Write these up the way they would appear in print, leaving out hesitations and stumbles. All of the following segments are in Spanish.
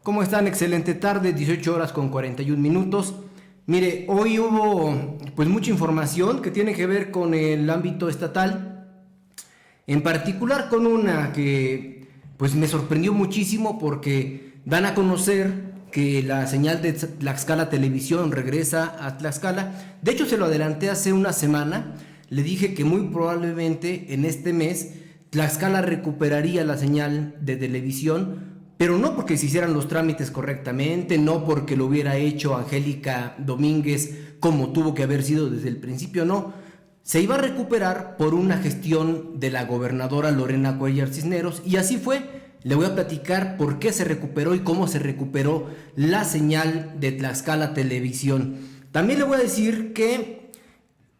¿Cómo están? Excelente tarde, 18 horas con 41 minutos. Mire, hoy hubo pues mucha información que tiene que ver con el ámbito estatal, en particular con una que pues me sorprendió muchísimo porque dan a conocer que la señal de Tlaxcala Televisión regresa a Tlaxcala. De hecho, se lo adelanté hace una semana, le dije que muy probablemente en este mes Tlaxcala recuperaría la señal de televisión, pero no porque se hicieran los trámites correctamente, no porque lo hubiera hecho Angélica Domínguez como tuvo que haber sido desde el principio, no. Se iba a recuperar por una gestión de la gobernadora Lorena Cuellar Cisneros, y así fue. Le voy a platicar por qué se recuperó y cómo se recuperó la señal de Tlaxcala Televisión. También le voy a decir que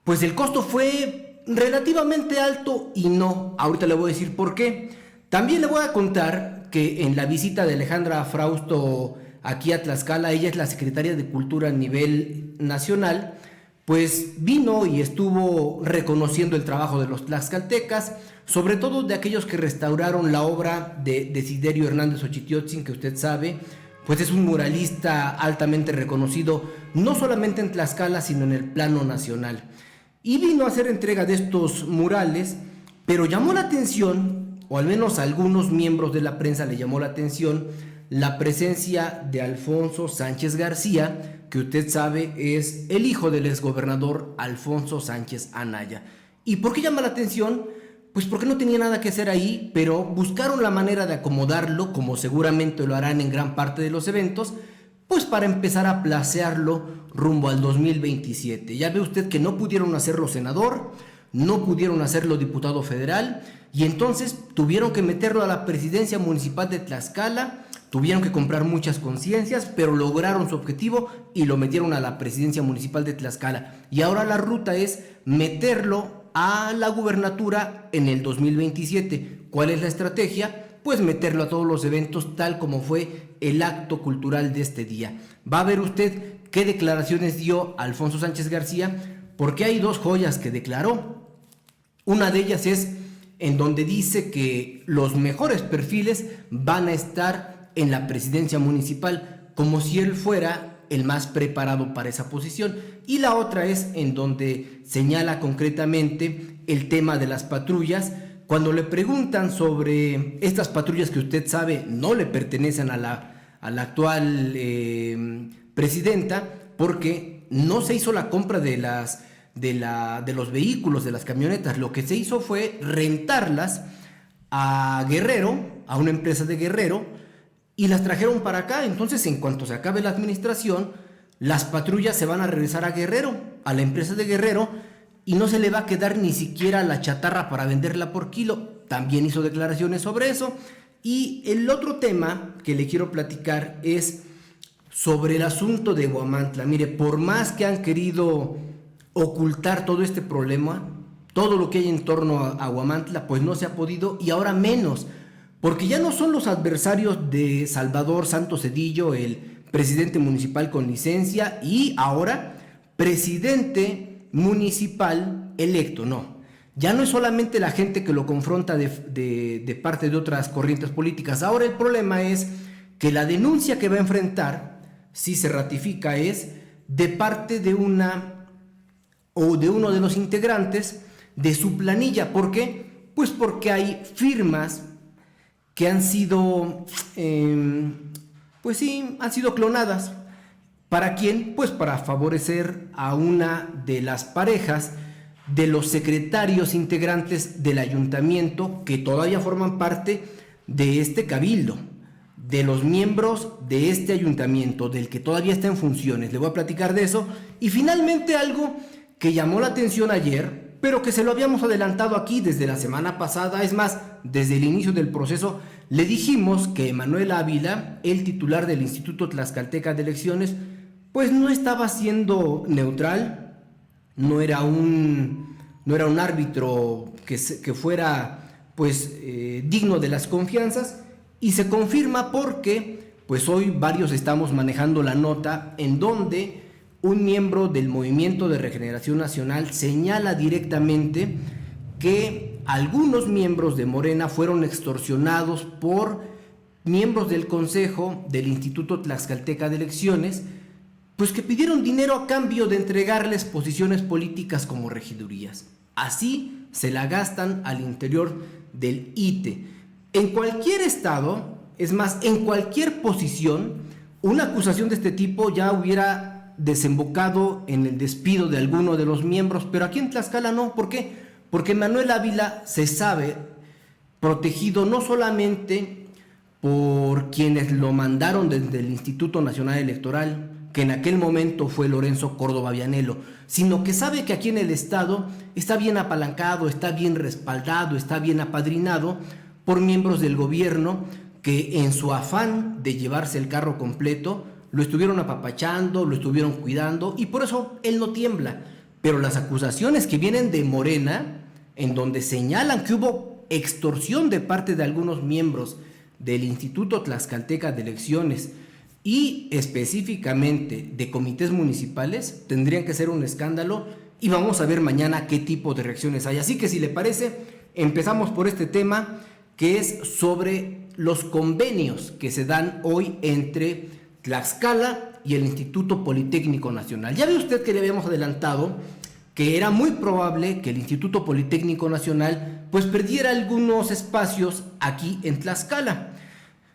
pues el costo fue relativamente alto y no. Ahorita le voy a decir por qué. También le voy a contar que en la visita de Alejandra Frausto aquí a Tlaxcala, ella es la secretaria de Cultura a nivel nacional, pues vino y estuvo reconociendo el trabajo de los tlaxcaltecas, sobre todo de aquellos que restauraron la obra de Desiderio Hernández Ochtiotzin, que usted sabe, pues es un muralista altamente reconocido, no solamente en Tlaxcala, sino en el plano nacional. Y vino a hacer entrega de estos murales, pero llamó la atención, o al menos a algunos miembros de la prensa le llamó la atención, la presencia de Alfonso Sánchez García, que usted sabe es el hijo del exgobernador Alfonso Sánchez Anaya. ¿Y por qué llama la atención? Pues porque no tenía nada que hacer ahí, pero buscaron la manera de acomodarlo, como seguramente lo harán en gran parte de los eventos, pues para empezar a placearlo rumbo al 2027. Ya ve usted que no pudieron hacerlo senador, no pudieron hacerlo diputado federal, y entonces tuvieron que meterlo a la presidencia municipal de Tlaxcala, tuvieron que comprar muchas conciencias, pero lograron su objetivo y lo metieron a la presidencia municipal de Tlaxcala. Y ahora la ruta es meterlo a la gubernatura en el 2027. ¿Cuál es la estrategia? Pues meterlo a todos los eventos, tal como fue el acto cultural de este día. Va a ver usted qué declaraciones dio Alfonso Sánchez García, porque hay dos joyas que declaró. Una de ellas es en donde dice que los mejores perfiles van a estar en la presidencia municipal, como si él fuera el más preparado para esa posición. Y la otra es en donde señala concretamente el tema de las patrullas. Cuando le preguntan sobre estas patrullas que usted sabe no le pertenecen a la actual presidenta, porque no se hizo la compra de los vehículos, de las camionetas. Lo que se hizo fue rentarlas a Guerrero, a una empresa de Guerrero, y las trajeron para acá. Entonces, en cuanto se acabe la administración, las patrullas se van a regresar a Guerrero, a la empresa de Guerrero, y no se le va a quedar ni siquiera la chatarra para venderla por kilo. También hizo declaraciones sobre eso. Y el otro tema que le quiero platicar es sobre el asunto de Huamantla. Mire, por más que han querido ocultar todo este problema, todo lo que hay en torno a Huamantla, pues no se ha podido, y ahora menos, porque ya no son los adversarios de Salvador Santos Cedillo, el presidente municipal con licencia, y ahora presidente municipal electo, no. Ya no es solamente la gente que lo confronta de parte de otras corrientes políticas. Ahora el problema es que la denuncia que va a enfrentar, si se ratifica, es de parte de una o de uno de los integrantes de su planilla. ¿Por qué? Pues porque hay firmas que han sido, pues sí, han sido clonadas. ¿Para quién? Pues para favorecer a una de las parejas de los secretarios integrantes del ayuntamiento que todavía forman parte de este cabildo, de los miembros de este ayuntamiento, del que todavía está en funciones. Le voy a platicar de eso. Y finalmente algo que llamó la atención ayer, pero que se lo habíamos adelantado aquí desde la semana pasada. Es más, desde el inicio del proceso le dijimos que Emanuel Ávila, el titular del Instituto Tlaxcalteca de Elecciones, pues no estaba siendo neutral, no era un árbitro que fuera pues digno de las confianzas, y se confirma porque pues hoy varios estamos manejando la nota en donde un miembro del Movimiento de Regeneración Nacional señala directamente que algunos miembros de Morena fueron extorsionados por miembros del Consejo del Instituto Tlaxcalteca de Elecciones, pues que pidieron dinero a cambio de entregarles posiciones políticas como regidurías. Así se la gastan al interior del ITE. En cualquier estado, es más, en cualquier posición, una acusación de este tipo ya hubiera desembocado en el despido de alguno de los miembros, pero aquí en Tlaxcala no. ¿Por qué? Porque Manuel Ávila se sabe protegido no solamente por quienes lo mandaron desde el Instituto Nacional Electoral, que en aquel momento fue Lorenzo Córdoba Vianello, sino que sabe que aquí en el estado está bien apalancado, está bien respaldado, está bien apadrinado por miembros del gobierno que en su afán de llevarse el carro completo lo estuvieron apapachando, lo estuvieron cuidando, y por eso él no tiembla. Pero las acusaciones que vienen de Morena, en donde señalan que hubo extorsión de parte de algunos miembros del Instituto Tlaxcalteca de Elecciones y específicamente de comités municipales, tendrían que ser un escándalo, y vamos a ver mañana qué tipo de reacciones hay. Así que, si le parece, empezamos por este tema, que es sobre los convenios que se dan hoy entre Tlaxcala y el Instituto Politécnico Nacional. Ya ve usted que le habíamos adelantado que era muy probable que el Instituto Politécnico Nacional pues perdiera algunos espacios aquí en Tlaxcala.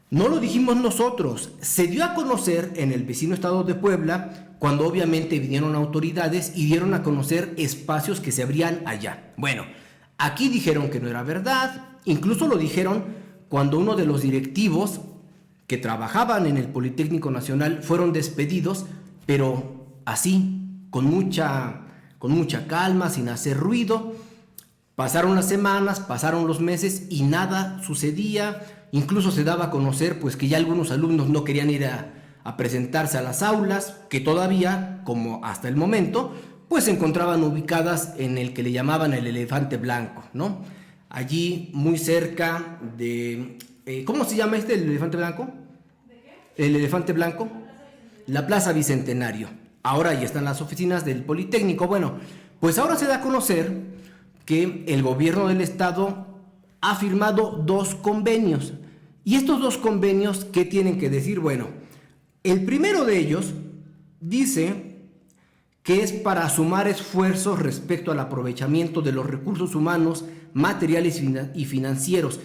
No lo dijimos nosotros, se dio a conocer en el vecino estado de Puebla, cuando obviamente vinieron autoridades y dieron a conocer espacios que se abrían allá. Bueno, aquí dijeron que no era verdad, incluso lo dijeron cuando uno de los directivos que trabajaban en el Politécnico Nacional fueron despedidos, pero así, con mucha calma, sin hacer ruido. Pasaron las semanas, pasaron los meses y nada sucedía. Incluso se daba a conocer pues que ya algunos alumnos no querían ir a presentarse a las aulas, que todavía, como hasta el momento, pues se encontraban ubicadas en el que le llamaban el Elefante Blanco, ¿no? Allí muy cerca de... ¿cómo se llama el Elefante Blanco? ¿De qué? El Elefante Blanco. La Plaza Bicentenario. Ahora ya están las oficinas del Politécnico. Bueno, pues ahora se da a conocer que el gobierno del estado ha firmado 2 convenios. Y estos 2 convenios, ¿qué tienen que decir? Bueno, el primero de ellos dice que es para sumar esfuerzos respecto al aprovechamiento de los recursos humanos, materiales y financieros.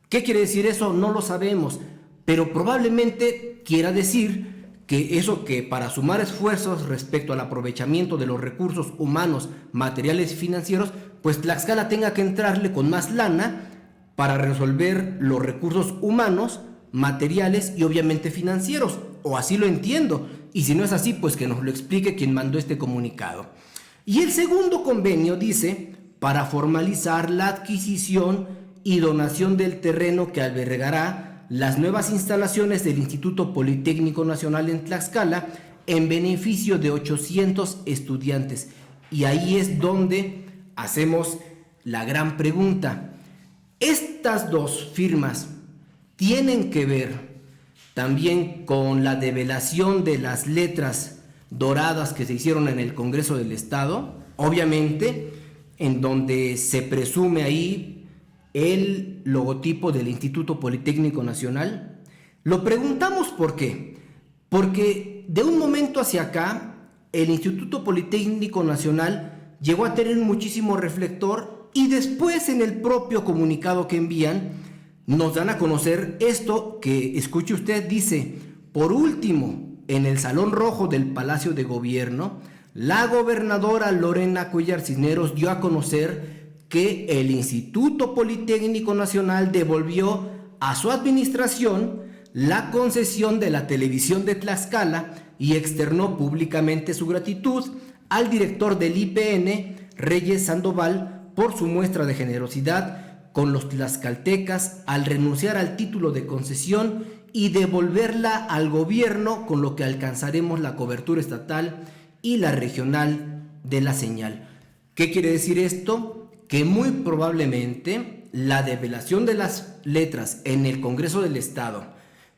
¿Qué quiere decir eso? No lo sabemos, pero probablemente quiera decir que eso, que para sumar esfuerzos respecto al aprovechamiento de los recursos humanos, materiales y financieros, pues Tlaxcala tenga que entrarle con más lana para resolver los recursos humanos, materiales y obviamente financieros, o así lo entiendo, y si no es así, pues que nos lo explique quien mandó este comunicado. Y el segundo convenio dice, para formalizar la adquisición y donación del terreno que albergará las nuevas instalaciones del Instituto Politécnico Nacional en Tlaxcala en beneficio de 800 estudiantes. Y ahí es donde hacemos la gran pregunta. Estas 2 firmas tienen que ver también con la develación de las letras doradas que se hicieron en el Congreso del Estado, obviamente, en donde se presume ahí el logotipo del Instituto Politécnico Nacional. Lo preguntamos ¿por qué? Porque de un momento hacia acá, el Instituto Politécnico Nacional llegó a tener muchísimo reflector, y después en el propio comunicado que envían nos dan a conocer esto que, escuche usted, dice: por último, en el Salón Rojo del Palacio de Gobierno, la gobernadora Lorena Cuellar Cisneros dio a conocer que el Instituto Politécnico Nacional devolvió a su administración la concesión de la televisión de Tlaxcala y externó públicamente su gratitud al director del IPN, Reyes Sandoval por su muestra de generosidad con los tlaxcaltecas al renunciar al título de concesión y devolverla al gobierno, con lo que alcanzaremos la cobertura estatal y la regional de la señal. ¿Qué quiere decir esto? Que muy probablemente la develación de las letras en el Congreso del Estado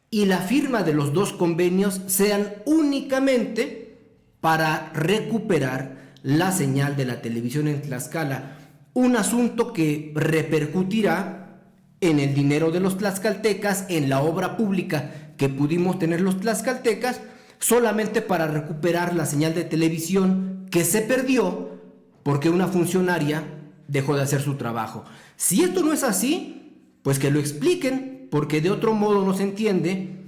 y la firma de los dos convenios sean únicamente para recuperar la señal de la televisión en Tlaxcala, un asunto que repercutirá en el dinero de los tlaxcaltecas, en la obra pública que pudimos tener los tlaxcaltecas, solamente para recuperar la señal de televisión que se perdió porque una funcionaria dejó de hacer su trabajo. Si esto no es así, pues que lo expliquen, porque de otro modo no se entiende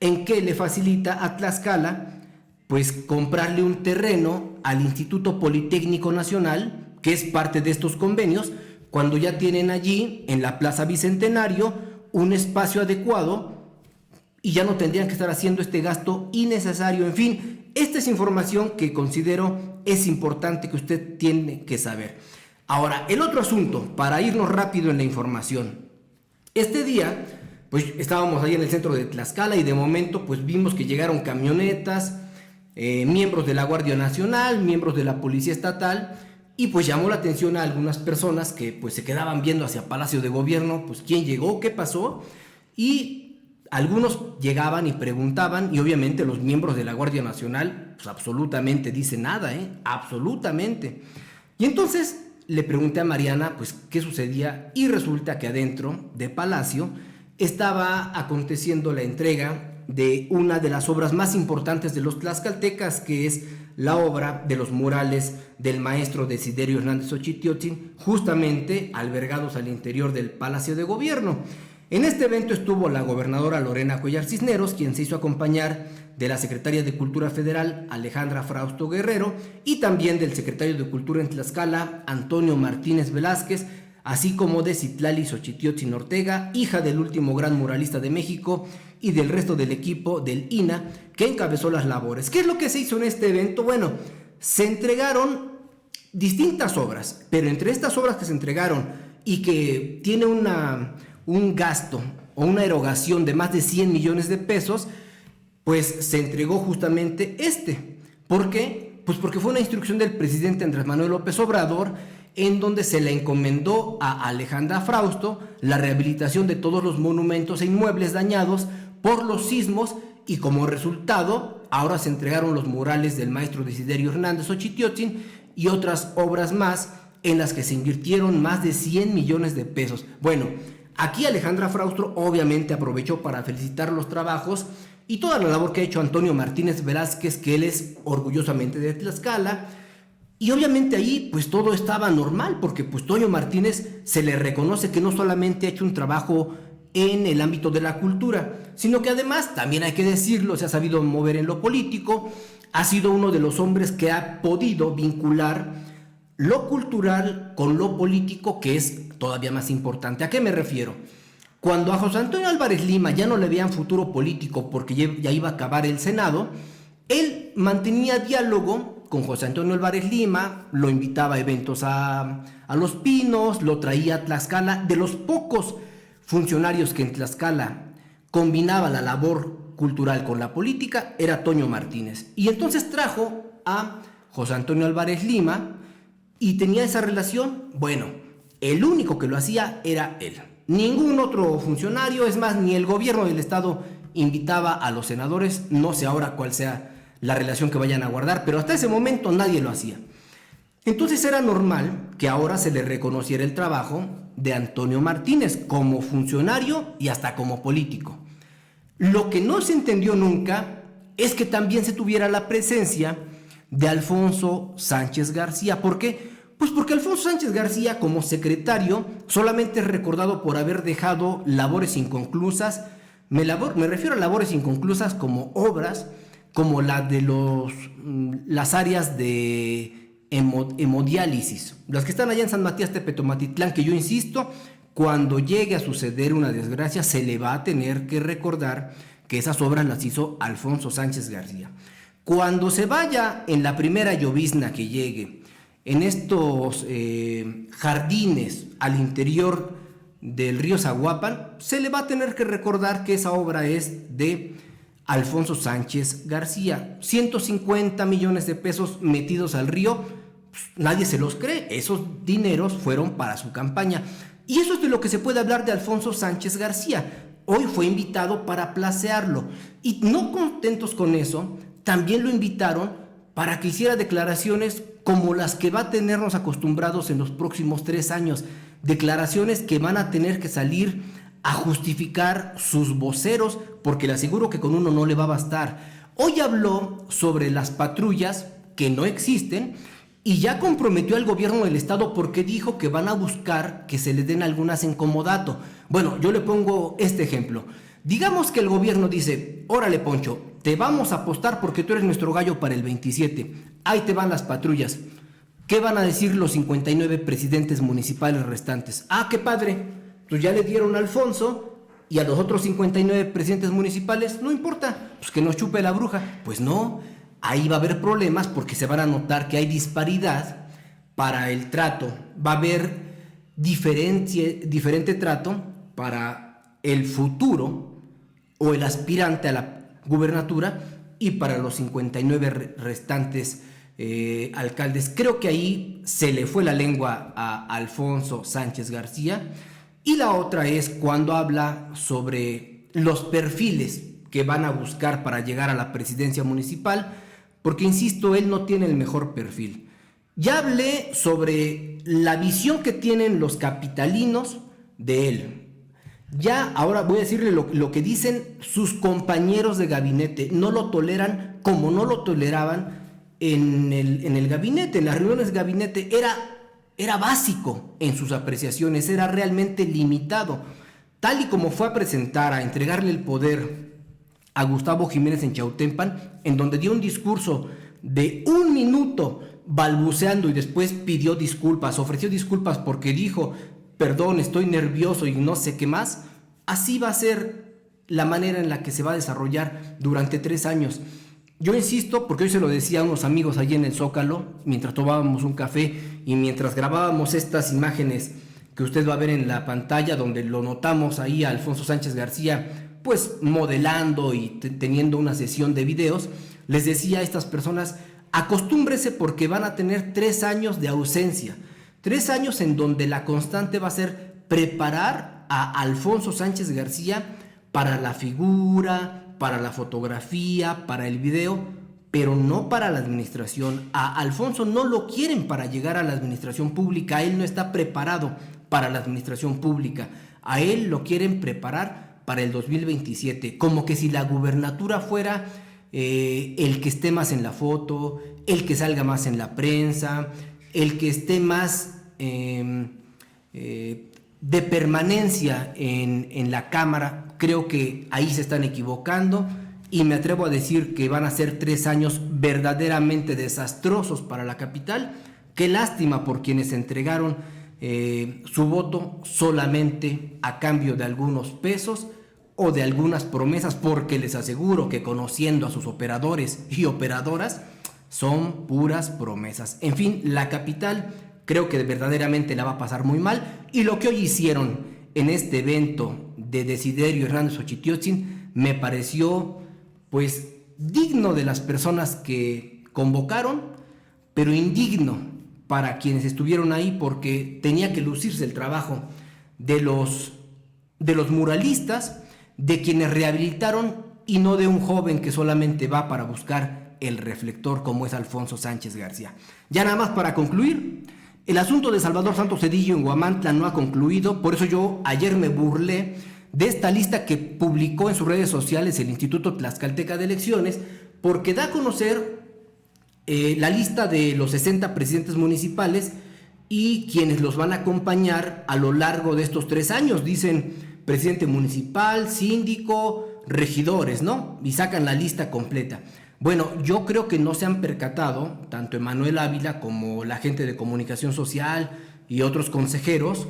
en qué le facilita a Tlaxcala pues comprarle un terreno al Instituto Politécnico Nacional, que es parte de estos convenios, cuando ya tienen allí en la Plaza Bicentenario un espacio adecuado y ya no tendrían que estar haciendo este gasto innecesario. En fin, esta es información que considero es importante que usted tiene que saber. Ahora, el otro asunto, para irnos rápido en la información. Este día, pues estábamos ahí en el centro de Tlaxcala y de momento pues vimos que llegaron camionetas, miembros de la Guardia Nacional, miembros de la Policía Estatal, y pues llamó la atención a algunas personas que pues se quedaban viendo hacia Palacio de Gobierno, pues quién llegó, qué pasó, y algunos llegaban y preguntaban, y obviamente los miembros de la Guardia Nacional pues absolutamente dicen nada, absolutamente. Y entonces le pregunté a Mariana pues qué sucedía, y resulta que adentro de Palacio estaba aconteciendo la entrega de una de las obras más importantes de los tlaxcaltecas, que es la obra de los murales del maestro Desiderio Hernández Xochitiotzin, justamente albergados al interior del Palacio de Gobierno. En este evento estuvo la gobernadora Lorena Cuellar Cisneros, quien se hizo acompañar de la secretaria de Cultura Federal Alejandra Frausto Guerrero y también del secretario de Cultura en Tlaxcala Antonio Martínez Velázquez, así como de Citlali Xochitiotzin Ortega, hija del último gran muralista de México, y del resto del equipo del INA que encabezó las labores. ¿Qué es lo que se hizo en este evento? Bueno, se entregaron distintas obras, pero entre estas obras que se entregaron y que tiene un gasto o una erogación de más de 100 millones de pesos, pues se entregó justamente este. ¿Por qué? Pues porque fue una instrucción del presidente Andrés Manuel López Obrador, en donde se le encomendó a Alejandra Frausto la rehabilitación de todos los monumentos e inmuebles dañados por los sismos, y como resultado ahora se entregaron los murales del maestro Desiderio Hernández Xochitiotzin y otras obras más en las que se invirtieron más de 100 millones de pesos. Bueno, aquí Alejandra Frausto obviamente aprovechó para felicitar los trabajos y toda la labor que ha hecho Antonio Martínez Velázquez, que él es orgullosamente de Tlaxcala. Y obviamente ahí pues todo estaba normal, porque pues Toño Martínez se le reconoce que no solamente ha hecho un trabajo en el ámbito de la cultura, sino que además, también hay que decirlo, se ha sabido mover en lo político, ha sido uno de los hombres que ha podido vincular lo cultural con lo político, que es todavía más importante. ¿A qué me refiero? Cuando a José Antonio Álvarez Lima ya no le veían futuro político porque ya iba a acabar el Senado, él mantenía diálogo con José Antonio Álvarez Lima, lo invitaba a eventos a Los Pinos, lo traía a Tlaxcala. De los pocos funcionarios que en Tlaxcala combinaba la labor cultural con la política era Toño Martínez. Y entonces trajo a José Antonio Álvarez Lima y tenía esa relación. Bueno, el único que lo hacía era él. Ningún otro funcionario, es más, ni el gobierno del estado invitaba a los senadores. No sé ahora cuál sea la relación que vayan a guardar, pero hasta ese momento nadie lo hacía. Entonces era normal que ahora se le reconociera el trabajo de Antonio Martínez como funcionario y hasta como político. Lo que no se entendió nunca es que también se tuviera la presencia de Alfonso Sánchez García. ¿Por qué? Pues porque Alfonso Sánchez García, como secretario, solamente es recordado por haber dejado labores inconclusas. Me refiero a labores inconclusas como obras, como la de las áreas de hemodiálisis, las que están allá en San Matías Tepetomatitlán, que yo insisto, cuando llegue a suceder una desgracia se le va a tener que recordar que esas obras las hizo Alfonso Sánchez García. Cuando se vaya en la primera llovizna que llegue en estos jardines al interior del río Zaguapan, se le va a tener que recordar que esa obra es de Alfonso Sánchez García. 150 millones de pesos metidos al río, pues, nadie se los cree. Esos dineros fueron para su campaña. Y eso es de lo que se puede hablar de Alfonso Sánchez García. Hoy fue invitado para placearlo. Y no contentos con eso, también lo invitaron para que hiciera declaraciones como las que va a tenernos acostumbrados en los próximos 3 años. Declaraciones que van a tener que salir a justificar sus voceros, porque le aseguro que con uno no le va a bastar. Hoy habló sobre las patrullas que no existen y ya comprometió al gobierno del estado porque dijo que van a buscar que se le den algunas en comodato. Bueno, yo le pongo este ejemplo. Digamos que el gobierno dice: órale, Poncho, te vamos a apostar porque tú eres nuestro gallo para el 27. Ahí te van las patrullas. ¿Qué van a decir los 59 presidentes municipales restantes? Ah, qué padre. Pues ya le dieron a Alfonso y a los otros 59 presidentes municipales, no importa, pues que nos chupe la bruja. Pues no, ahí va a haber problemas porque se van a notar que hay disparidad para el trato. Va a haber diferente trato para el futuro o el aspirante a la gubernatura y para los 59 restantes alcaldes. Creo que ahí se le fue la lengua a Alfonso Sánchez García. Y la otra es cuando habla sobre los perfiles que van a buscar para llegar a la presidencia municipal, porque insisto, él no tiene el mejor perfil. Ya hablé sobre la visión que tienen los capitalinos de él. Ya ahora voy a decirle lo que dicen sus compañeros de gabinete. No lo toleran como no lo toleraban en el gabinete, en las reuniones de gabinete. Era básico en sus apreciaciones, era realmente limitado. Tal y como fue a presentar, a entregarle el poder a Gustavo Jiménez en Chautempan, en donde dio un discurso de 1 minuto balbuceando y después pidió disculpas, ofreció disculpas porque dijo: perdón, estoy nervioso y no sé qué más. Así va a ser la manera en la que se va a desarrollar durante 3 años. Yo insisto, porque hoy se lo decía a unos amigos allí en el Zócalo, mientras tomábamos un café y mientras grabábamos estas imágenes que usted va a ver en la pantalla, donde lo notamos ahí a Alfonso Sánchez García, pues modelando y teniendo una sesión de videos, les decía a estas personas: acostúmbrese porque van a tener 3 años de ausencia, 3 años en donde la constante va a ser preparar a Alfonso Sánchez García para la figura, para la fotografía, para el video, pero no para la administración. A Alfonso no lo quieren para llegar a la administración pública, él no está preparado para la administración pública, a él lo quieren preparar para el 2027, como que si la gubernatura fuera el que esté más en la foto, el que salga más en la prensa, el que esté más de permanencia en la Cámara. Creo que ahí se están equivocando y me atrevo a decir que van a ser 3 años verdaderamente desastrosos para la capital. Qué lástima por quienes entregaron su voto solamente a cambio de algunos pesos o de algunas promesas, porque les aseguro que conociendo a sus operadores y operadoras son puras promesas. En fin, la capital creo que verdaderamente la va a pasar muy mal, y lo que hoy hicieron en este evento de Desiderio Hernández Xochitiotzin me pareció pues digno de las personas que convocaron, pero indigno para quienes estuvieron ahí, porque tenía que lucirse el trabajo de los muralistas, de quienes rehabilitaron, y no de un joven que solamente va para buscar el reflector como es Alfonso Sánchez García. Ya nada más para concluir, el asunto de Salvador Santos Cedillo en Huamantla no ha concluido. Por eso yo ayer me burlé de esta lista que publicó en sus redes sociales el Instituto Tlaxcalteca de Elecciones, porque da a conocer la lista de los 60 presidentes municipales y quienes los van a acompañar a lo largo de estos 3 años. Dicen presidente municipal, síndico, regidores, ¿no? Y sacan la lista completa. Bueno, yo creo que no se han percatado, tanto Emanuel Ávila como la gente de comunicación social y otros consejeros,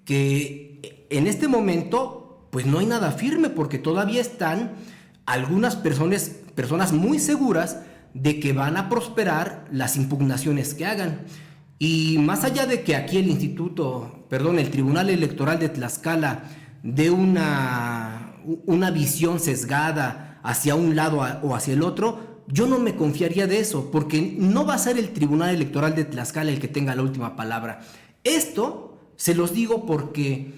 que en este momento pues no hay nada firme, porque todavía están algunas personas muy seguras de que van a prosperar las impugnaciones que hagan. Y más allá de que aquí el Tribunal Electoral de Tlaxcala dé una visión sesgada hacia un lado o hacia el otro, yo no me confiaría de eso, porque no va a ser el Tribunal Electoral de Tlaxcala el que tenga la última palabra. Esto se los digo porque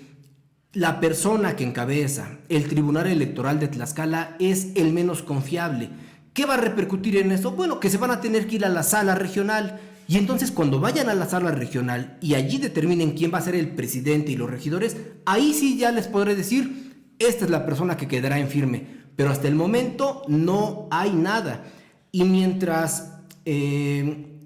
la persona que encabeza el Tribunal Electoral de Tlaxcala es el menos confiable. ¿Qué va a repercutir en eso? Bueno, que se van a tener que ir a la sala regional, y entonces cuando vayan a la sala regional y allí determinen quién va a ser el presidente y los regidores, ahí sí ya les podré decir, esta es la persona que quedará en firme. Pero hasta el momento no hay nada. Y mientras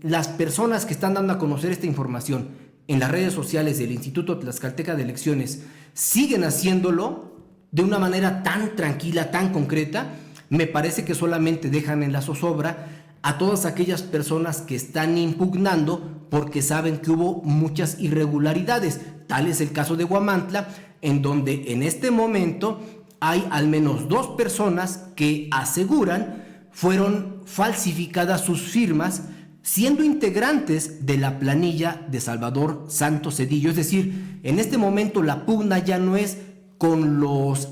las personas que están dando a conocer esta información en las redes sociales del Instituto Tlaxcalteca de Elecciones siguen haciéndolo de una manera tan tranquila, tan concreta, me parece que solamente dejan en la zozobra a todas aquellas personas que están impugnando porque saben que hubo muchas irregularidades. Tal es el caso de Huamantla, en donde en este momento hay al menos 2 personas que aseguran fueron falsificadas sus firmas siendo integrantes de la planilla de Salvador Santos Cedillo. Es decir, en este momento la pugna ya no es con los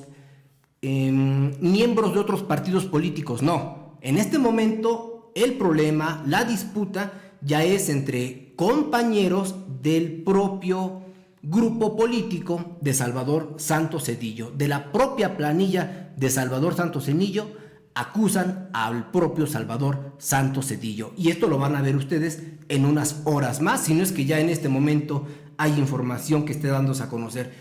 miembros de otros partidos políticos, no. En este momento el problema, la disputa ya es entre compañeros del propio grupo político de Salvador Santos Cedillo, de la propia planilla de Salvador Santos Cedillo. Acusan al propio Salvador Santos Cedillo, y esto lo van a ver ustedes en unas horas más, si no es que ya en este momento hay información que esté dándose a conocer.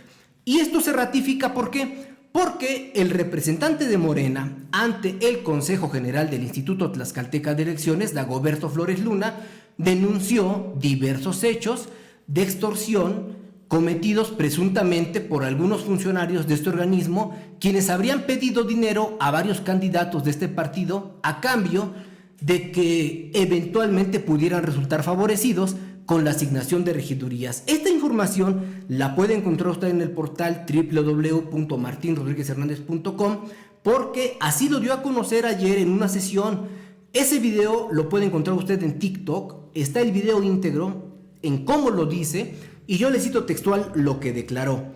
Y esto se ratifica, ¿por qué? Porque el representante de Morena ante el Consejo General del Instituto Tlaxcalteca de Elecciones, Dagoberto Flores Luna, denunció diversos hechos de extorsión cometidos presuntamente por algunos funcionarios de este organismo, quienes habrían pedido dinero a varios candidatos de este partido a cambio de que eventualmente pudieran resultar favorecidos con la asignación de regidurías. Esta información la puede encontrar usted en el portal www.martinrodriguezhernandez.com, porque así lo dio a conocer ayer en una sesión. Ese video lo puede encontrar usted en TikTok, está el video íntegro en cómo lo dice. Y yo le cito textual lo que declaró.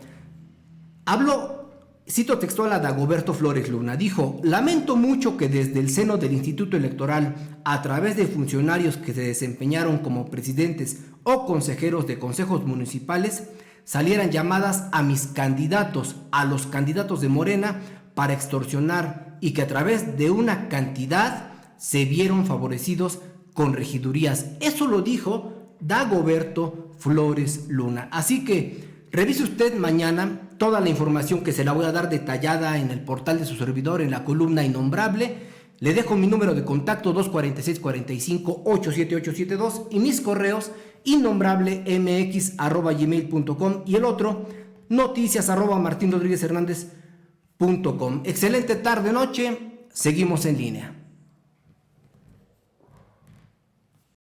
Cito textual a Dagoberto Flores Luna. Dijo: lamento mucho que desde el seno del Instituto Electoral, a través de funcionarios que se desempeñaron como presidentes o consejeros de consejos municipales, salieran llamadas a mis candidatos, a los candidatos de Morena, para extorsionar, y que a través de una cantidad se vieron favorecidos con regidurías. Eso lo dijo Dagoberto Flores Luna. Así que revise usted mañana toda la información, que se la voy a dar detallada en el portal de su servidor, en la columna Innombrable. Le dejo mi número de contacto 246-45-87872 y mis correos innombrablemx@gmail.com y el otro noticias@martinrodriguezhernandez.com. Excelente tarde, noche, seguimos en línea.